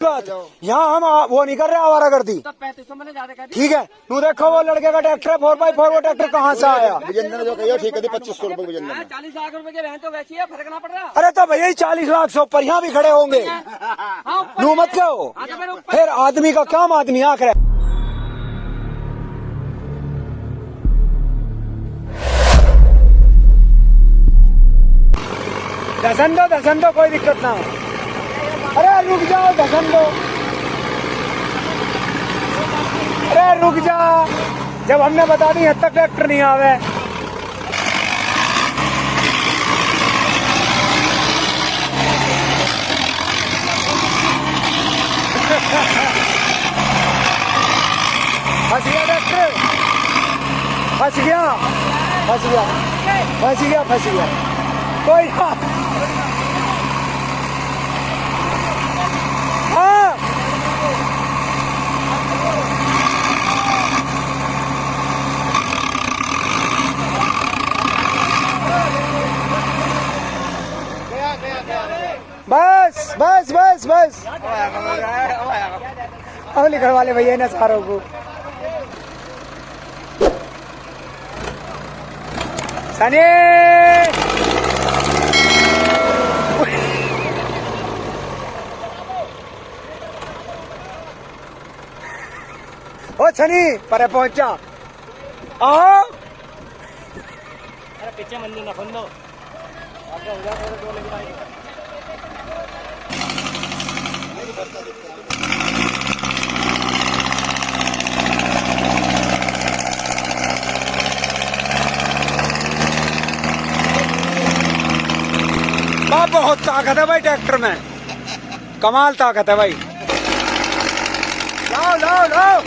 यहाँ हम वो नहीं कर रहे आवारा गर्दी। तो 3500 मैंने ज्यादा कर दी। ठीक है, तू देखो वो लड़के का ट्रैक्टर है 4x4, वो ट्रैक्टर कहाँ से आया? विजेंद्र जो कहियो ठीक है 2500 रुपए विजेंद्र ने। 40 लाख रुपए के बहन तो वैसी है, फर्क ना पड़ रहा। अरे तो भैया 40 लाख से ऊपर यहाँ भी खड़े होंगे। नू मत कहो, फिर आदमी का काम आदमी आंख रहे। धसन दो कोई दिक्कत ना। अरे रुक जाओ, धसन दो। अरे रुक जा, जब हमने बता दी हद तक ट्रैक्टर नहीं आवे। फंस गया ट्रैक्टर, फंस गया, फंस गया, फंस गया, फंस गया। कोई हाँ, बस बस बस बस। अब लिखने वाले भैया ने सारों को सनी ओ सनी पर पहुंचा। आओ अरे पीछे मंदिर ना खोल दो। बहुत ताकत है भाई ट्रैक्टर में, कमाल ताकत है भाई। लाओ लाओ लाओ,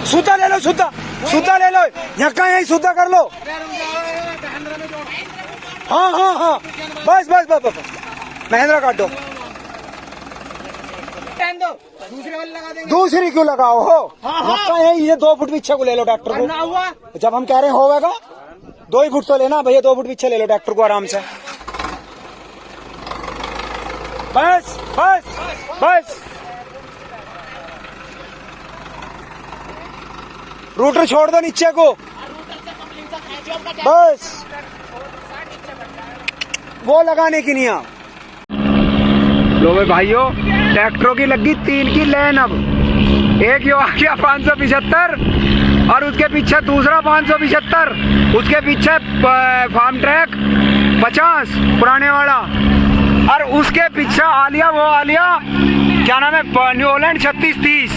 सूता ले लो, सूता ले लो, यहाँ यही सूता कर लो। हाँ हाँ हाँ, बस बस बस बस, महिंद्रा काटो। दूसरी क्यों लगाओ हो? हाँ, ये 2 फुट पीछे को ले लो ट्रैक्टर को। जब हम कह रहे हैं होगा 2 ही फुट तो लेना भैया, 2 फुट पीछे ले लो ट्रैक्टर को आराम से। बस बस बस, रूटर छोड़ दो नीचे को, बस वो लगाने की नहीं। लो भाइयों, ट्रैक्टरों की लगी 3 की लाइन। अब एक यो आ गया 575 और उसके पीछे दूसरा 575, उसके पीछे फार्म ट्रैक 50 पुराने वाला, और उसके पीछे आलिया, वो आलिया क्या नाम है, न्यू हॉलैंड 3630।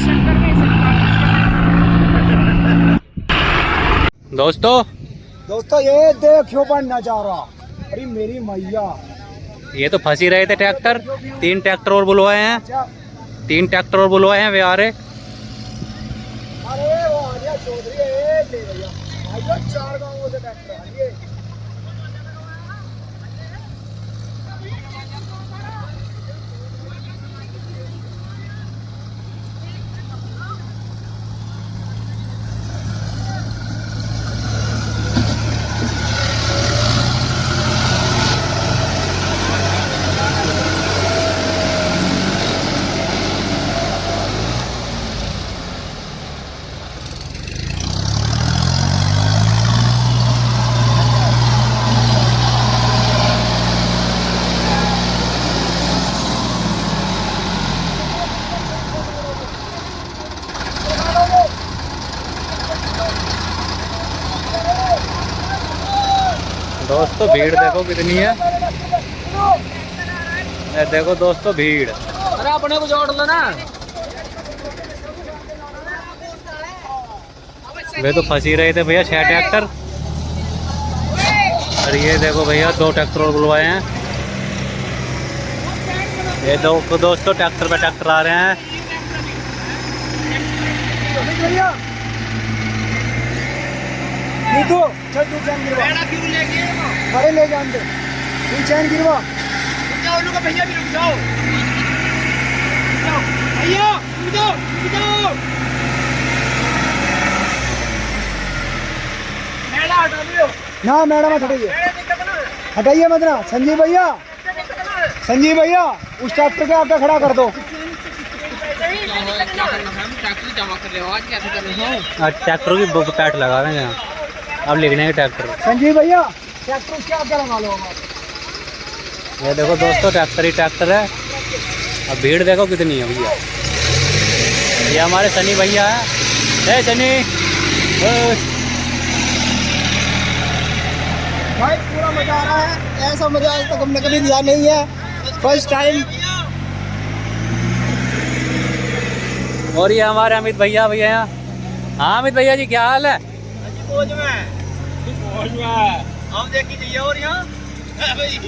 दोस्तों ये देखो बनना चाह रहा। अरे मेरी मैया, ये तो फंस ही रहे थे ट्रैक्टर। 3 ट्रैक्टर और बुलवाए हैं, 3 ट्रैक्टर और बुलवाए हैं वे आ रहे। अरे वो आलिया चौधरी है भैया, भाई 4 गांवों से ट्रैक्टर आ लिए। दोस्तों भीड़ देखो कितनी है, देखो दोस्तों भीड़। अरे अपने को जोड़ लो ना। वे तो फंस ही रहे थे भैया 6 ट्रैक्टर। और ये देखो भैया 2 ट्रैक्टर और बुलवाए हैं। ये दोस्तों ट्रैक्टर पे ट्रैक्टर आ रहे हैं। नीतू चल, तू चैन गिरवा। अरे ले जान दे, तू चैन गिरवा। भैया भी रुक जाओ, भैया रुक जाओ। ना मैडम हटाइए, हटाइए मत ना। संजीव भैया, संजीव भैया उस ट्रैक्टर के आगे खड़ा कर दो। आज ट्रैक्टर की पैट लगा रहे हैं यहाँ, अब लिखने के ट्रैक्टर। संजीव भैया ट्रैक्टर उसके आगे लगा लो। ये देखो दोस्तों, ट्रैक्टर ही ट्रैक्टर है। अब भीड़ देखो कितनी है भैया। ये हमारे सनी भैया है। ए सनी, भाई पूरा मजा आ रहा है, ऐसा मजा आज तक हमने कभी लिया नहीं है, फर्स्ट टाइम। और ये हमारे अमित भैया हैं। हाँ अमित भैया जी, क्या हाल है? मौज में हम देखी चाहिए। और यहाँ भाई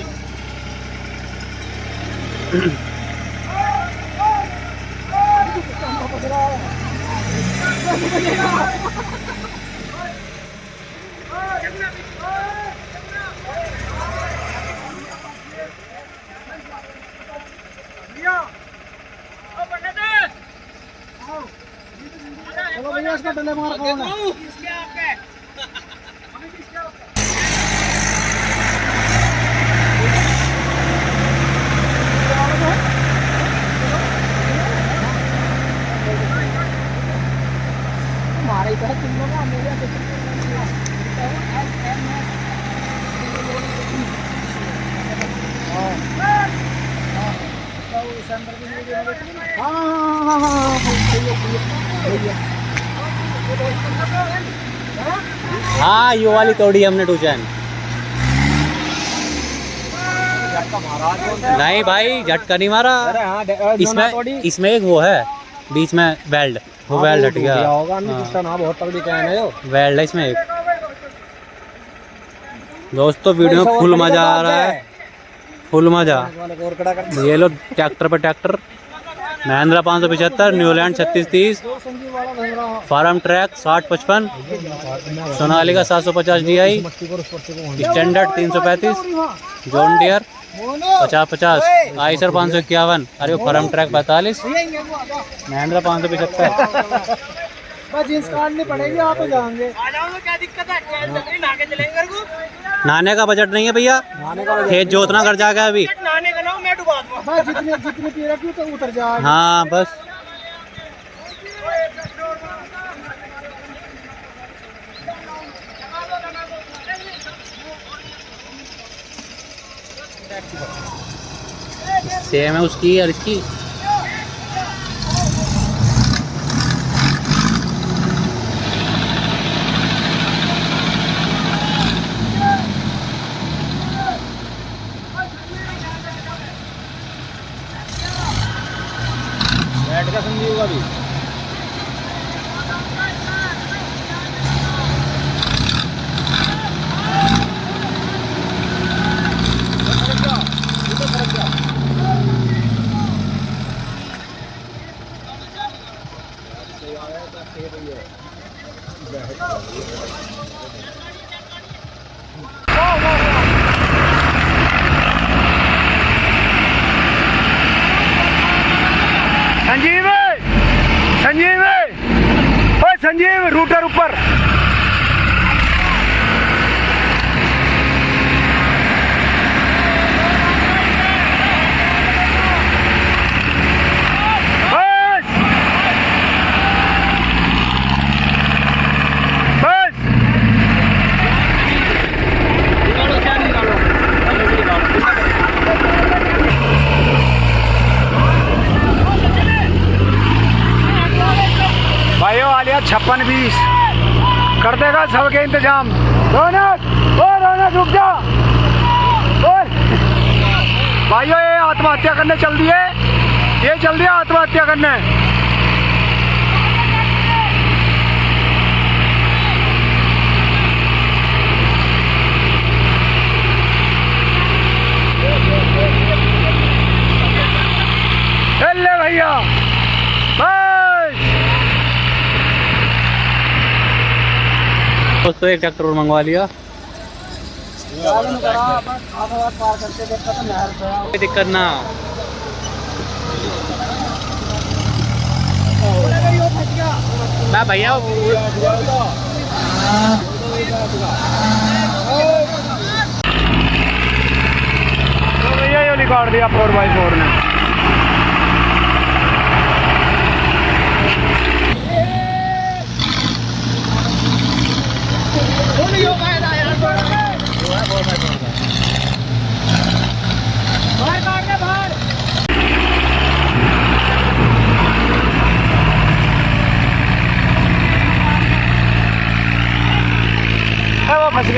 चलो भैया इसका डंडे मार कौन है? हमारे इधर तुम लोग मेरे हाँ ये वाली तोड़ी हमने टूचन। नहीं भाई, झटका नहीं मारा। इसमें एक वो है बीच में वेल्ड, वो वेल्ड हट गया होगा। बहुत तगड़ी चैन है वेल्ड है इसमें एक। दोस्तों वीडियो में फुल मजा आ रहा है, फुल मजा। ये लो ट्रैक्टर पर tractor, Mahindra 575, Newland 3630, Farmtrac 6055, Sonalika 750 DI, Standard 335, John Deere 5050, Eicher 551, अरे वो फार्म ट्रैक 45, महिंद्रा 575। बस जींस काटनी पड़ेगी, आप तो जाएंगे। क्या दिक्कत है? नहा चलेंगे घर को। नहाने का बजट नहीं है भैया, खेत जोतना कर जाएगा अभी। नहाने का ना मैं डुबा दूंगा। बस जितने पी रखी तो उतर जाएगा। हाँ बस। सेम है उसकी और इसकी। बैठ का संजीव का भी संजीव, संजीव, ओए संजीव, रूटर ऊपर। बस बस भाइयों, आलिया 56-20 कर देगा सबके इंतजाम। रौनक, ओ रौनक रुक जा। भाइयों ये आत्महत्या करने चल दिए, ये चल दिया आत्महत्या करने। ले भैया बस। दोस्तों एक ट्रैक्टर और मंगवा लिया, कोई दिक्कत ना। मैं भैया भैया ये निकाल दिया 4x4 ने।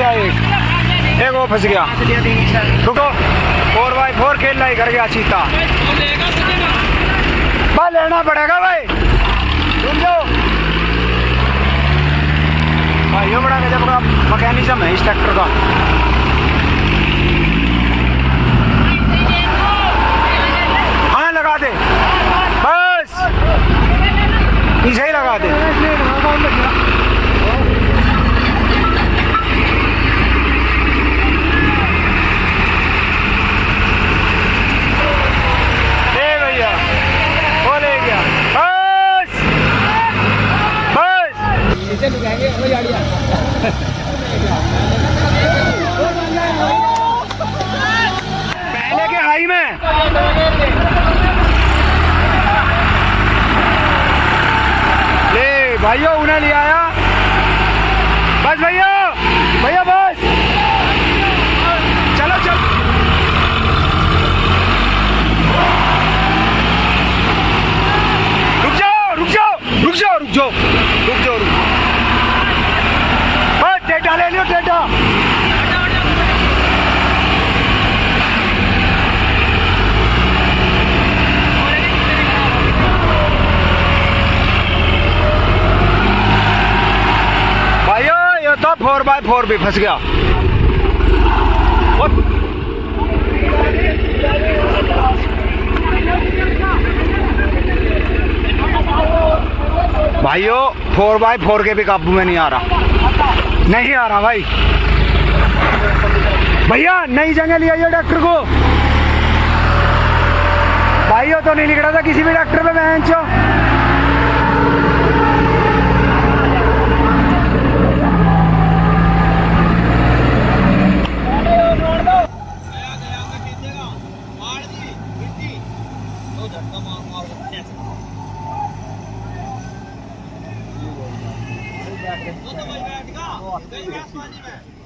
गया एक वो फंस गया। रुको 4x4 खेल रहा है, कर गया चीता। बस लेना पड़ेगा भाई, रुक जाओ भाई। ये बड़ा गजब का मैकेनिज्म है इस ट्रैक्टर का। हाँ लगा दे बस, पीछे ही लगा दे। पहले के हाई में ले भाइयों, उन्हें ले आया बस। भैया भैया बस, चलो चलो। रुक जाओ रुक जाओ रुक जाओ रुक जाओ रुक जाओ रुक। बस टेढ़ा ले लियो, टेढ़ा। भाइयों ये तो 4x4 भी फंस गया। भाइयों 4x4 के भी काबू में नहीं आ रहा, नहीं आ रहा भाई। भैया नई जगह ले आइए डॉक्टर को। भाइयों तो नहीं लिख रहा था किसी भी डॉक्टर पे बेंचो।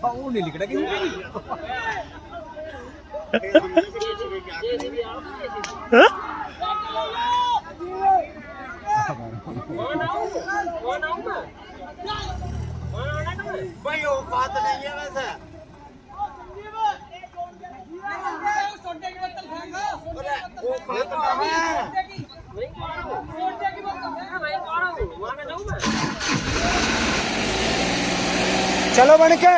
वो नहीं लिख रहा किसी भाई वो बात नहीं है वैसे। चलो बन के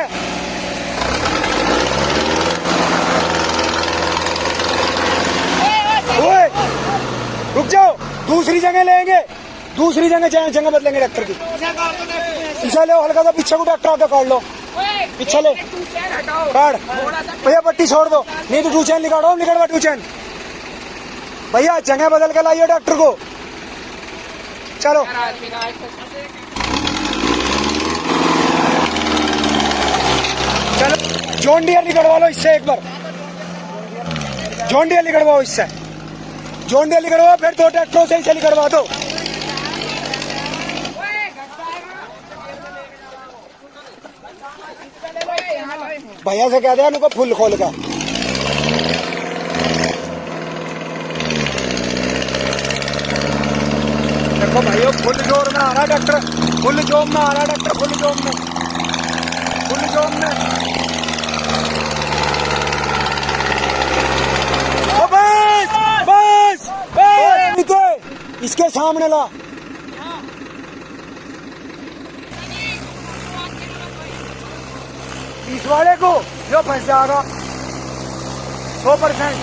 ओए रुक जाओ, दूसरी जगह लेंगे, दूसरी जगह बदलेंगे डॉक्टर की। पीछे ले हल्का सा, पीछे को डॉक्टर आके काट लो, पीछे ले काट। भैया पट्टी छोड़ दो, नहीं तो टू चैन निकालो, निकलवा टू चैन। भैया जगह बदल के लाइए डॉक्टर को। चलो चलो जॉन डियर निकलवा लो इससे एक बार, जॉन डियर निकलवाओ इससे, जॉन डियर निकलवाओ, फिर 2 ट्रैक्टरों से इसे निकलवा दो। भैया से कह दिया उनको फुल खोल का। देखो भाइयों फुल जोर में आ रहा डॉक्टर, फुल जोम में आ रहा डॉक्टर, फुल जोम में, फुल जोम में। बस बस बस, इसके सामने ला। इस वाले को जो फंस जाएगा 100%।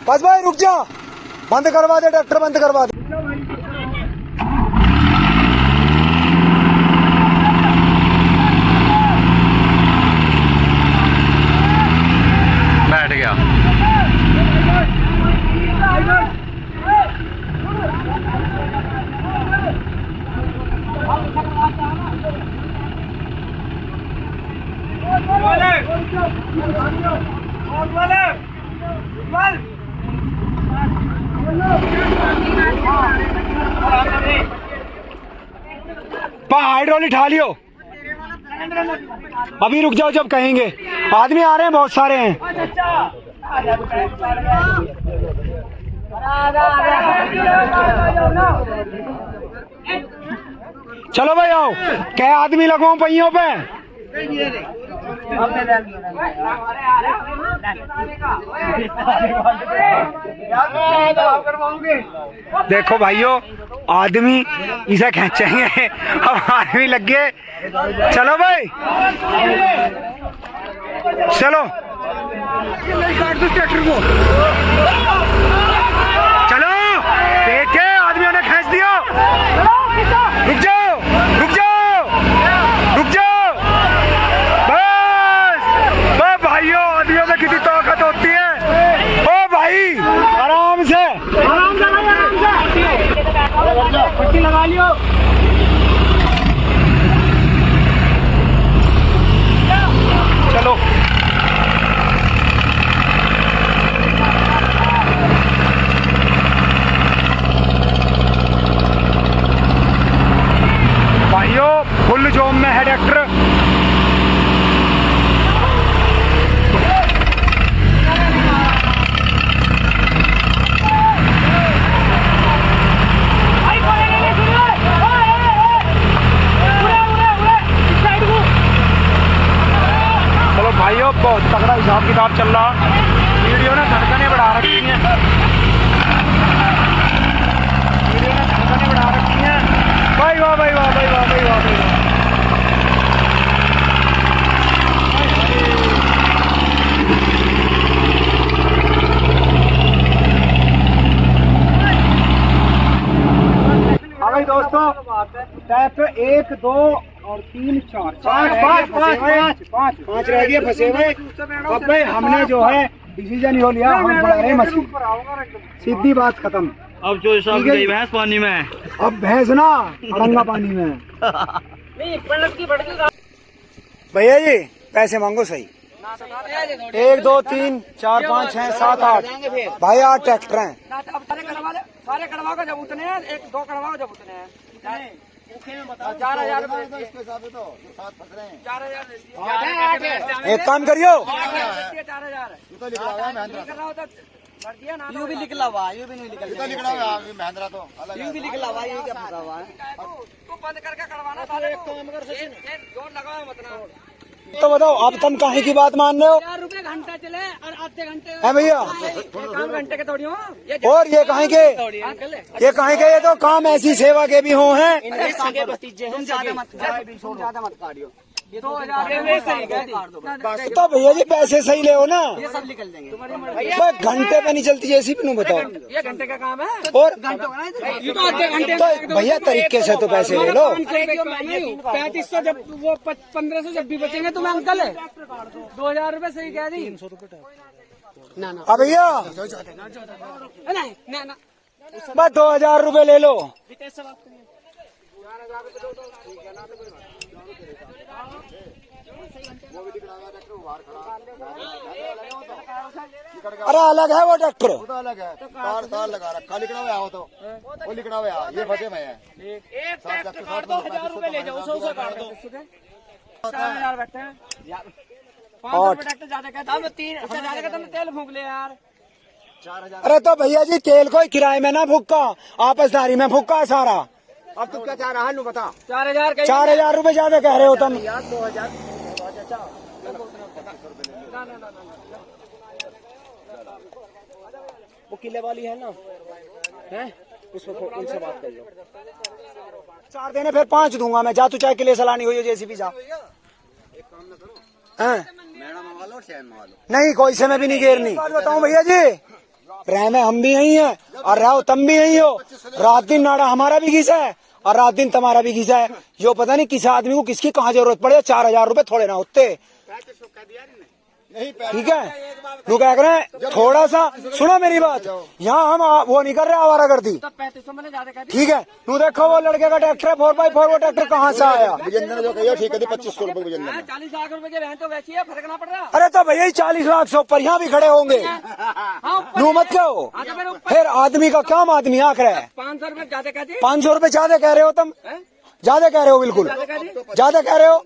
बस भाई रुक जा, बंद करवा दे डॉक्टर, बंद करवा दे। बैठ गया। हाइड्रोलिक उठा लियो, अभी रुक जाओ जब कहेंगे। आदमी आ रहे हैं, बहुत सारे हैं। चलो भाई आओ, क्या आदमी लगो पहियों पे। देखो भाइयों, आदमी इसे खींचेंगे, अब आदमी लग गए। चलो भाई चलो, ट्रैक्टर को चलो, देखे आदमियों ने खींच दिया। रुक जाओ रुक जाओ रुक जाओ, बस भाइयों, आदमियों में कितनी ताकत होती है। ओ भाई आराम से पट्टी लगा लियो। चलो भाइयों, फुल जोम में है ट्रैक्टर। चलो भाइयों, बहुत तगड़ा हिसाब किताब चल रहा। वीडियो ने धड़कनें बढ़ा रखी हैं, वीडियो ने धड़कनें बढ़ा रखी हैं। भाई वाह भाई वाह भाई वाह भाई वाह भाई वाह। हाँ भाई दोस्तों, ट्रैक्टर 1 2 और 3 4 5 रह गए फंसे हुए। अब भाई हमने जो है डिसीजन हो लिया, हम बढ़ा रहे मछली, सीधी बात खत्म। अब जो सब गई भैंस पानी में, अब भैंस ना अड़ंगा पानी में। भैया जी पैसे मांगो सही। 1 2 3 4 5 6 7 8 भाई 8 ट्रैक्टर हैं। सारे कड़वा को जब उतने हैं, 1 2 कड़वा को जब उतने हैं 4,000 एक काम करियो, 4,000 यू भी निकला हुआ, यू भी नहीं निकला, महिंद्रा तो यू भी निकला हुआ, ये क्या फंसा हुआ है। तू बंद करके कड़वाना, जोर लगाओ मत ना। तो बताओ अब तुम काहे की बात मान रहे हो। 4 रुपए घंटा चले और आधे घंटे है भैया, काम घंटे के थोड़ी हो। और ये काहे के, ये काहे के, ये तो काम ऐसी सेवा के भी हो हैं। तुम ज्यादा मत काटियो। 2,000 तो भैया जी पैसे सही ले हो ना, ये सब निकल जाएंगे। भाई घंटे पे नहीं चलती जैसी भी, बताओ। ये घंटे का काम है, और ये तो आधे घंटे। तो भैया तरीके से तो पैसे ले लो। 3500 जब वो 1500 जब भी बचेंगे तो मैं अंकल है 2,000 रुपए सही कह दी। 300 रुपए ना अब भैया नहीं ना, बस 2,000 रुपए ले लो। अरे अलग है वो ट्रैक्टर, अलग है, तार लगा रखा, लिखना हुआ हो तो वो लिखना हुआ, ये फंसे में है। 1,000 रुपए ले जाओ, 100 काट दो। 4,000 बैठे हैं, 500 रुपए ट्रैक्टर ज्यादा कहता है, 3 ज्यादा तुम तेल फूंक ले यार। 4,000। अरे तो भैया जी तेल को किराए में ना फूका, आपसदारी में फूका है सारा। अब तू क्या चाह रहा है, बता। 4,000 रुपए ज्यादा कह रहे हो तुम। 2,000 वो किले वाली है ना, है उसको उनसे बात कर लो। 4 देने फिर 5 दूंगा मैं, जा तू चाहे किले सलानी हुई हो जैसी भी जा। नहीं कोई से मैं भी नहीं घेरनी। बताऊं भैया जी, रह में हम भी यही है और रहो तुम भी यही हो। रात दिन नाड़ा हमारा भी घिसा है और रात दिन तुम्हारा भी घिसा है। यो पता नहीं किस आदमी को किसकी कहाँ जरूरत पड़े। 4,000 रुपए थोड़े ना होते, ठीक है। तू क्या कर रहे हैं, थोड़ा सा सुनो मेरी बात। यहाँ हम वो नहीं कर रहे आवारागर्दी, 3500 मैंने ज्यादा कह दी। ठीक है। तू देखो वो लड़के का ट्रैक्टर है 4x4, वो ट्रैक्टर कहाँ से आया। विजेंद्र ने जो कहियो ठीक है, 2500 रुपए विजेंद्र ने। 40 लाख रुपए के बहन तो वैसी है, फर्क ना पड़ रहा। अरे तो भैया 40 लाख से ऊपर यहाँ भी खड़े होंगे, नू मत कहो। फिर आदमी का काम आदमी आंख रहा है। 500 रुपए ज्यादा कह दी। 500 रुपए ज्यादा कह रहे हो तुम, ज्यादा कह रहे हो, बिल्कुल ज्यादा कह रहे हो।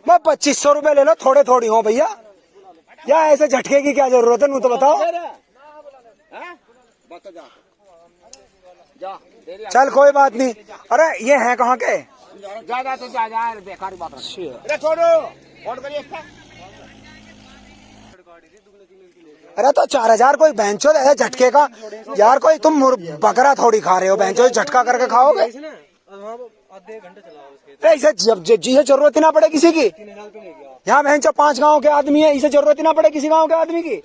मैं 2500 रुपए ले लो, थोड़े थोड़ी हो भैया, या ऐसे झटके की क्या जरूरत है, नू तो बताओ। जा दे रही चल कोई बात नहीं। अरे ये है कहाँ के? जा तो जा बेकार बात अरे छोड़ो फोन करिए इसका अरे तो 4000 कोई बेंचो है झटके का यार, कोई तुम बकरा थोड़ी खा रहे हो बेंचो, झटका करके खाओगे। अरे इसे जिसे जरूरत ही ना पड़े किसी की, यहाँ बेंचो 5 गांव के आदमी है, इसे जरूरत ही ना पड़े किसी गांव के आदमी की।